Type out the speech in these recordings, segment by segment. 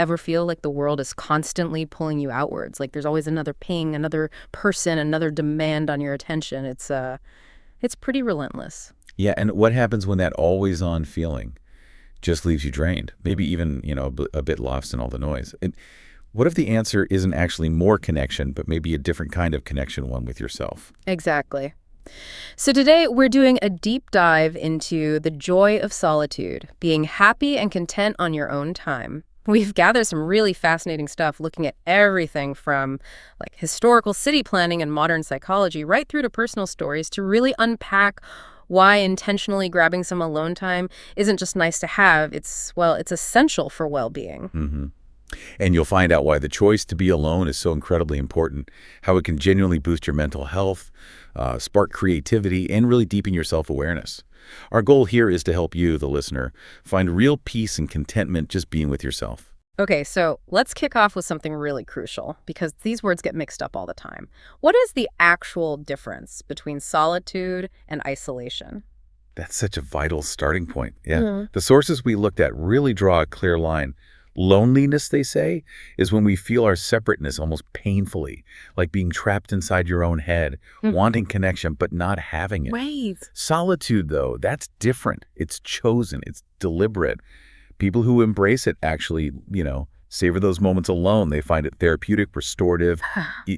ever feel like the world is constantly pulling you outwards? Like there's always another ping, another person, another demand on your attention. It's pretty relentless. Yeah, and what happens when that always-on feeling just leaves you drained? Maybe even, a bit lost in all the noise. What if the answer isn't actually more connection, but maybe a different kind of connection, one with yourself? Exactly. So today we're doing a deep dive into the joy of solitude, being happy and content on your own time. We've gathered some really fascinating stuff looking at everything from like historical city planning and modern psychology right through to personal stories to really unpack why intentionally grabbing some alone time isn't just nice to have, it's essential for well-being. Hmm. And you'll find out why the choice to be alone is so incredibly important, how it can genuinely boost your mental health, spark creativity, and really deepen your self-awareness. Our goal here is to help you, the listener, find real peace and contentment just being with yourself. Okay, so let's kick off with something really crucial because these words get mixed up all the time. What is the actual difference between solitude and isolation? That's such a vital starting point. Yeah. The sources we looked at really draw a clear line. Loneliness, they say, is when we feel our separateness almost painfully, like being trapped inside your own head, wanting connection but not having it. Right. Solitude, though, that's different. It's chosen. It's deliberate. People who embrace it actually, savor those moments alone. They find it therapeutic, restorative,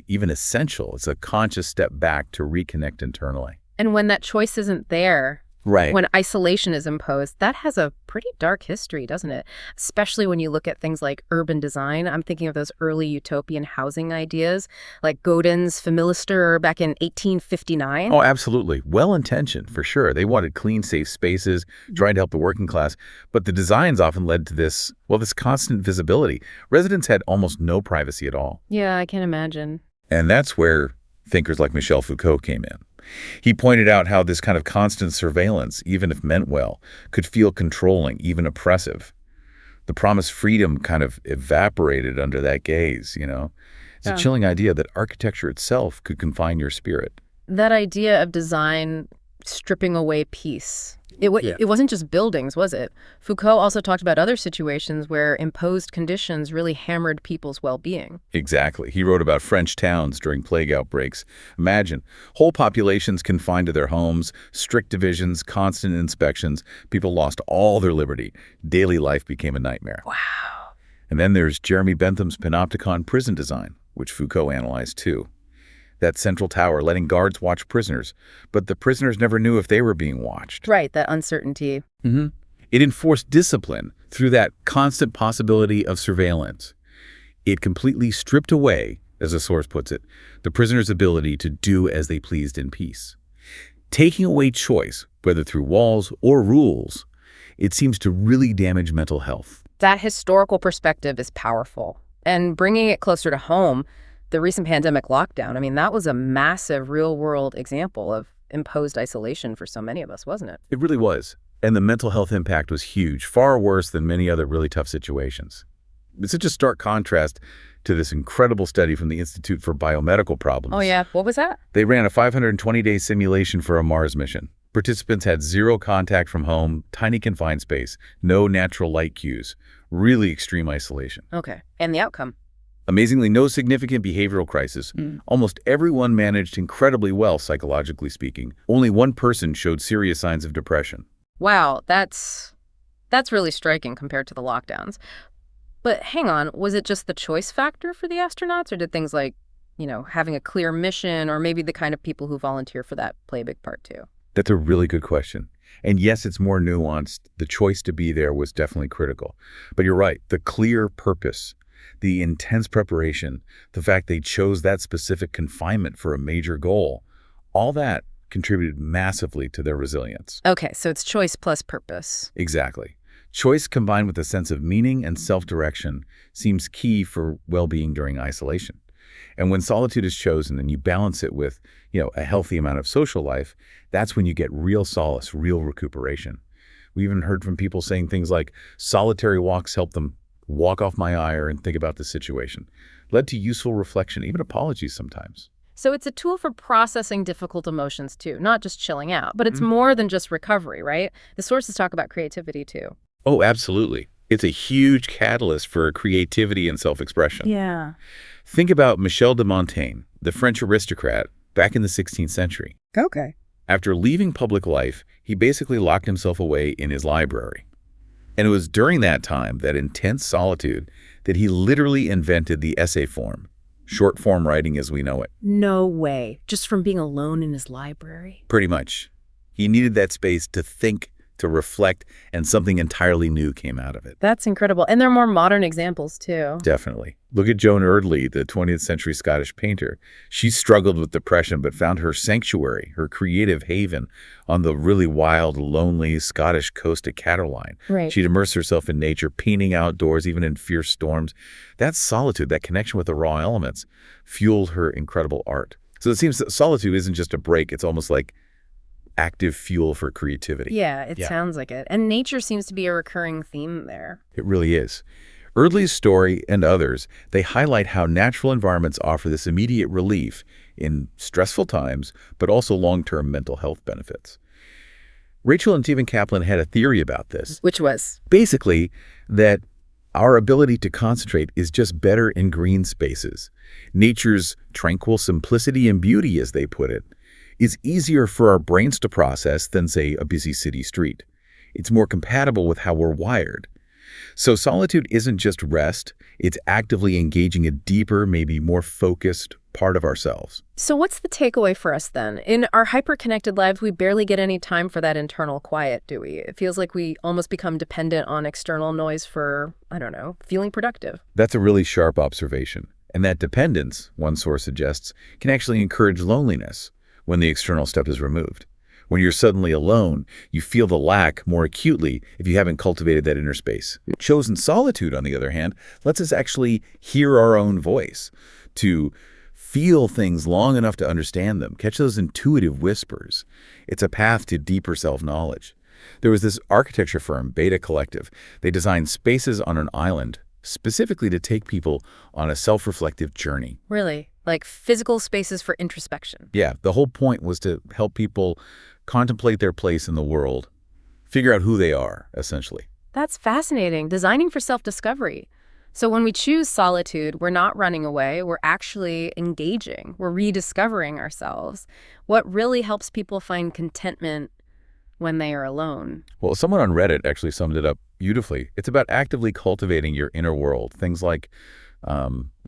even essential. It's a conscious step back to reconnect internally. And when that choice isn't there, Right. when isolation is imposed, that has a pretty dark history, doesn't it? Especially when you look at things like urban design. I'm thinking of those early utopian housing ideas, like Godin's Familister back in 1859. Oh, absolutely. Well-intentioned, for sure. They wanted clean, safe spaces, trying to help the working class. But the designs often led to this constant visibility. Residents had almost no privacy at all. Yeah, I can imagine. And that's where thinkers like Michel Foucault came in. He pointed out how this kind of constant surveillance, even if meant well, could feel controlling, even oppressive. The promised freedom kind of evaporated under that gaze, It's a chilling idea that architecture itself could confine your spirit. That idea of design stripping away peace. It wasn't just buildings, was it? Foucault also talked about other situations where imposed conditions really hammered people's well-being. Exactly. He wrote about French towns during plague outbreaks. Imagine, whole populations confined to their homes, strict divisions, constant inspections. People lost all their liberty. Daily life became a nightmare. Wow. And then there's Jeremy Bentham's Panopticon prison design, which Foucault analyzed too. That central tower letting guards watch prisoners, but the prisoners never knew if they were being watched. Right, that uncertainty. It enforced discipline through that constant possibility of surveillance. It completely stripped away, as the source puts it, the prisoner's ability to do as they pleased in peace. Taking away choice, whether through walls or rules, it seems to really damage mental health. That historical perspective is powerful. And bringing it closer to home, the recent pandemic lockdown, that was a massive real-world example of imposed isolation for so many of us, wasn't it? It really was. And the mental health impact was huge, far worse than many other really tough situations. It's such a stark contrast to this incredible study from the Institute for Biomedical Problems. Oh, yeah. What was that? They ran a 520-day simulation for a Mars mission. Participants had zero contact from home, tiny confined space, no natural light cues, really extreme isolation. Okay. And the outcome? Amazingly, no significant behavioral crisis. Almost everyone managed incredibly well, psychologically speaking. Only one person showed serious signs of depression. Wow, that's really striking compared to the lockdowns. But hang on, was it just the choice factor for the astronauts, or did things like, having a clear mission or maybe the kind of people who volunteer for that play a big part too? That's a really good question. And yes, it's more nuanced. The choice to be there was definitely critical. But you're right, the clear purpose, the intense preparation, the fact they chose that specific confinement for a major goal, all that contributed massively to their resilience. Okay, so it's choice plus purpose. Exactly. Choice combined with a sense of meaning and self-direction seems key for well-being during isolation. And when solitude is chosen and you balance it with, a healthy amount of social life, that's when you get real solace, real recuperation. We even heard from people saying things like solitary walks help them walk off my ire and think about the situation. Led to useful reflection, even apologies sometimes. So it's a tool for processing difficult emotions too, not just chilling out. But it's more than just recovery, right? The sources talk about creativity too. Oh, absolutely. It's a huge catalyst for creativity and self-expression. Yeah. Think about Michel de Montaigne, the French aristocrat, back in the 16th century. Okay. After leaving public life, he basically locked himself away in his library. And it was during that time, that intense solitude, that he literally invented the essay form, short form writing as we know it. No way. Just from being alone in his library. Pretty much. He needed that space to think, to reflect, and something entirely new came out of it. That's incredible. And there are more modern examples, too. Definitely. Look at Joan Erdley, the 20th century Scottish painter. She struggled with depression but found her sanctuary, her creative haven, on the really wild, lonely Scottish coast of Caroline. Right. She'd immerse herself in nature, painting outdoors, even in fierce storms. That solitude, that connection with the raw elements, fueled her incredible art. So it seems that solitude isn't just a break. It's almost like active fuel for creativity. Yeah, it sounds like it. And nature seems to be a recurring theme there. It really is. Erdley's story and others, they highlight how natural environments offer this immediate relief in stressful times, but also long-term mental health benefits. Rachel and Stephen Kaplan had a theory about this. Which was? Basically, that our ability to concentrate is just better in green spaces. Nature's tranquil simplicity and beauty, as they put it, is easier for our brains to process than, say, a busy city street. It's more compatible with how we're wired. So solitude isn't just rest, it's actively engaging a deeper, maybe more focused part of ourselves. So what's the takeaway for us then? In our hyper-connected lives, we barely get any time for that internal quiet, do we? It feels like we almost become dependent on external noise for, I don't know, feeling productive. That's a really sharp observation. And that dependence, one source suggests, can actually encourage loneliness when the external step is removed. When you're suddenly alone, you feel the lack more acutely if you haven't cultivated that inner space. Chosen solitude, on the other hand, lets us actually hear our own voice, to feel things long enough to understand them, catch those intuitive whispers. It's a path to deeper self-knowledge. There was this architecture firm, Beta Collective. They designed spaces on an island specifically to take people on a self-reflective journey. Really? Like physical spaces for introspection? Yeah, the whole point was to help people contemplate their place in the world, figure out who they are, essentially. That's fascinating. Designing for self-discovery. So when we choose solitude, we're not running away, we're actually engaging, we're rediscovering ourselves. What really helps people find contentment when they are alone? Well, someone on Reddit actually summed it up beautifully. It's about actively cultivating your inner world, things like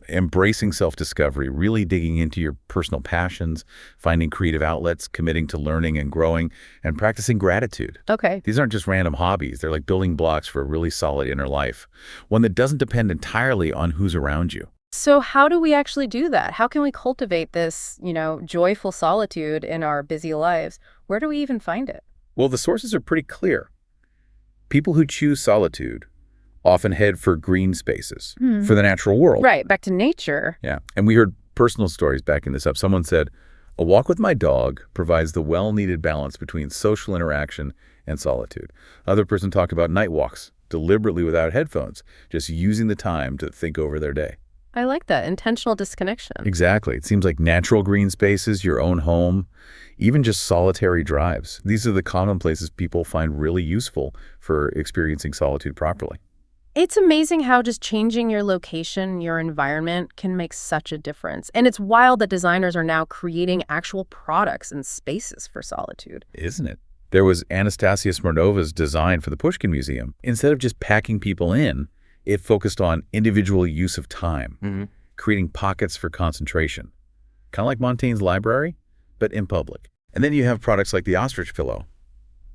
embracing self-discovery, really digging into your personal passions, finding creative outlets, committing to learning and growing, and practicing gratitude. Okay. These aren't just random hobbies. They're like building blocks for a really solid inner life, one that doesn't depend entirely on who's around you. So how do we actually do that? How can we cultivate this, joyful solitude in our busy lives? Where do we even find it? Well, the sources are pretty clear. People who choose solitude often head for green spaces, for the natural world. Right, back to nature. Yeah, and we heard personal stories backing this up. Someone said, a walk with my dog provides the well-needed balance between social interaction and solitude. Another person talked about night walks, deliberately without headphones, just using the time to think over their day. I like that, intentional disconnection. Exactly. It seems like natural green spaces, your own home, even just solitary drives. These are the common places people find really useful for experiencing solitude properly. It's amazing how just changing your location, your environment can make such a difference. And it's wild that designers are now creating actual products and spaces for solitude. Isn't it? There was Anastasia Smirnova's design for the Pushkin Museum. Instead of just packing people in, it focused on individual use of time, creating pockets for concentration. Kind of like Montaigne's library, but in public. And then you have products like the ostrich pillow,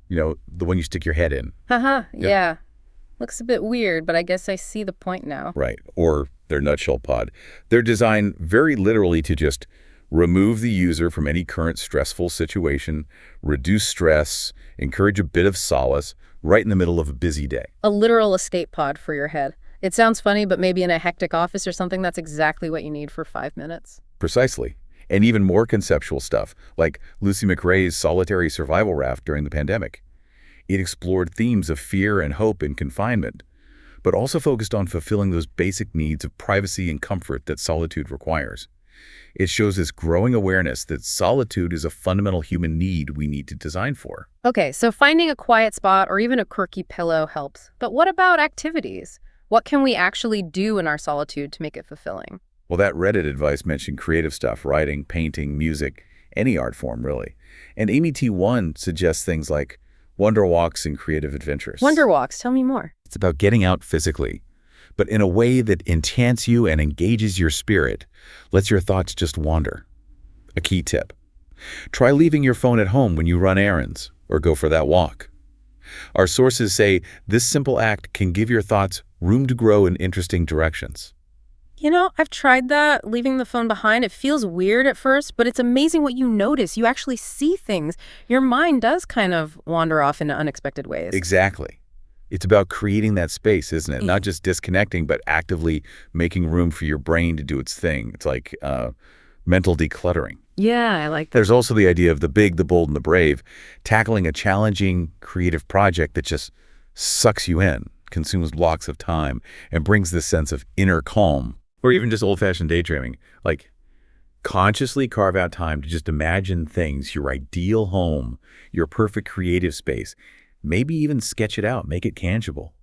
the one you stick your head in. Yeah. Looks a bit weird, but I guess I see the point now. Right, or their nutshell pod. They're designed very literally to just remove the user from any current stressful situation, reduce stress, encourage a bit of solace right in the middle of a busy day. A literal escape pod for your head. It sounds funny, but maybe in a hectic office or something, that's exactly what you need for 5 minutes. Precisely. And even more conceptual stuff, like Lucy McRae's solitary survival raft during the pandemic. It explored themes of fear and hope in confinement, but also focused on fulfilling those basic needs of privacy and comfort that solitude requires. It shows this growing awareness that solitude is a fundamental human need we need to design for. Okay, so finding a quiet spot or even a quirky pillow helps. But what about activities? What can we actually do in our solitude to make it fulfilling? Well, that Reddit advice mentioned creative stuff, writing, painting, music, any art form, really. And Amy T1 suggests things like wonder walks and creative adventures. Wonder walks, tell me more. It's about getting out physically, but in a way that enchants you and engages your spirit, lets your thoughts just wander. A key tip: try leaving your phone at home when you run errands or go for that walk. Our sources say this simple act can give your thoughts room to grow in interesting directions. You know, I've tried that, leaving the phone behind. It feels weird at first, but it's amazing what you notice. You actually see things. Your mind does kind of wander off in unexpected ways. Exactly. It's about creating that space, isn't it? Not just disconnecting, but actively making room for your brain to do its thing. It's like mental decluttering. Yeah, I like that. There's also the idea of the big, the bold, and the brave, tackling a challenging, creative project that just sucks you in, consumes blocks of time, and brings this sense of inner calm, or even just old-fashioned daydreaming. Like, consciously carve out time to just imagine things, your ideal home, your perfect creative space. Maybe even sketch it out, make it tangible.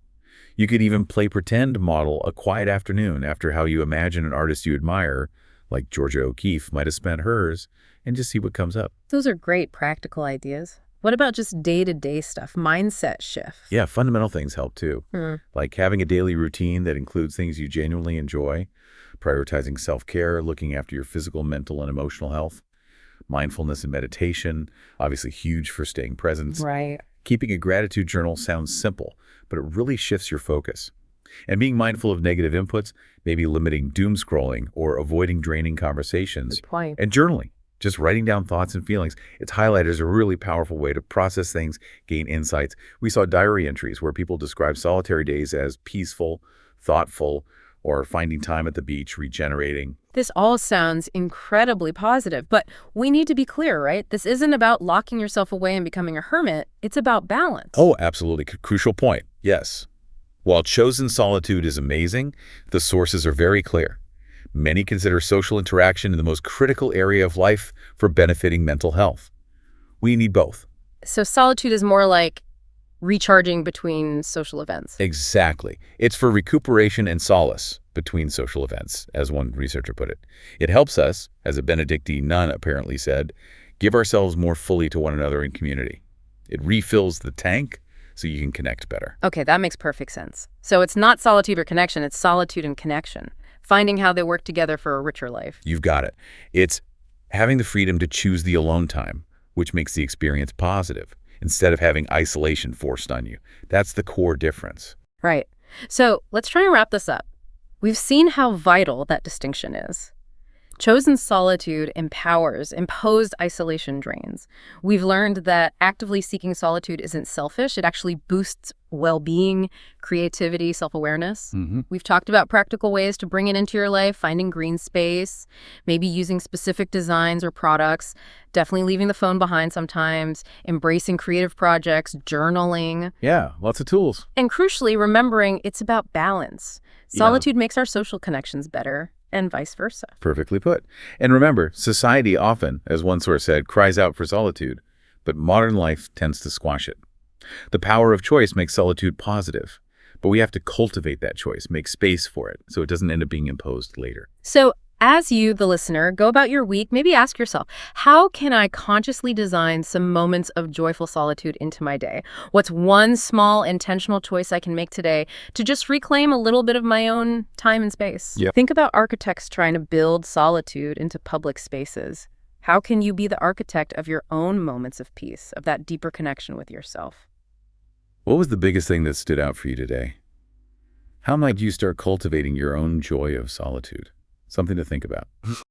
You could even play pretend model a quiet afternoon after how you imagine an artist you admire, like Georgia O'Keeffe might have spent hers, and just see what comes up. Those are great practical ideas. What about just day-to-day stuff, mindset shifts? Yeah, fundamental things help too. Like having a daily routine that includes things you genuinely enjoy, prioritizing self-care, looking after your physical, mental, and emotional health, mindfulness and meditation, obviously huge for staying present. Right. Keeping a gratitude journal sounds simple, but it really shifts your focus. And being mindful of negative inputs, maybe limiting doom scrolling or avoiding draining conversations. Good point. And journaling, just writing down thoughts and feelings. It's highlighted as a really powerful way to process things, gain insights. We saw diary entries where people describe solitary days as peaceful, thoughtful, or finding time at the beach, regenerating. This all sounds incredibly positive, but we need to be clear, right? This isn't about locking yourself away and becoming a hermit. It's about balance. Oh, absolutely. Crucial point. Yes. While chosen solitude is amazing, the sources are very clear. Many consider social interaction the most critical area of life for benefiting mental health. We need both. So solitude is more like recharging between social events. Exactly. It's for recuperation and solace between social events, as one researcher put it. It helps us, as a Benedictine nun apparently said, give ourselves more fully to one another in community. It refills the tank so you can connect better. Okay, that makes perfect sense. So it's not solitude or connection, it's solitude and connection. Finding how they work together for a richer life. You've got it. It's having the freedom to choose the alone time, which makes the experience positive, instead of having isolation forced on you. That's the core difference. Right. So let's try and wrap this up. We've seen how vital that distinction is. Chosen solitude empowers, imposed isolation drains. We've learned that actively seeking solitude isn't selfish. It actually boosts well-being, creativity, self-awareness. We've talked about practical ways to bring it into your life, finding green space, maybe using specific designs or products, definitely leaving the phone behind sometimes, embracing creative projects, journaling. Yeah, lots of tools. And crucially, remembering it's about balance. Solitude makes our social connections better, and vice versa. Perfectly put. And remember, society often, as one source said, cries out for solitude, but modern life tends to squash it. The power of choice makes solitude positive, but we have to cultivate that choice, make space for it, so it doesn't end up being imposed later. So as you, the listener, go about your week, maybe ask yourself, how can I consciously design some moments of joyful solitude into my day? What's one small intentional choice I can make today to just reclaim a little bit of my own time and space? Yep. Think about architects trying to build solitude into public spaces. How can you be the architect of your own moments of peace, of that deeper connection with yourself? What was the biggest thing that stood out for you today? How might you start cultivating your own joy of solitude? Something to think about.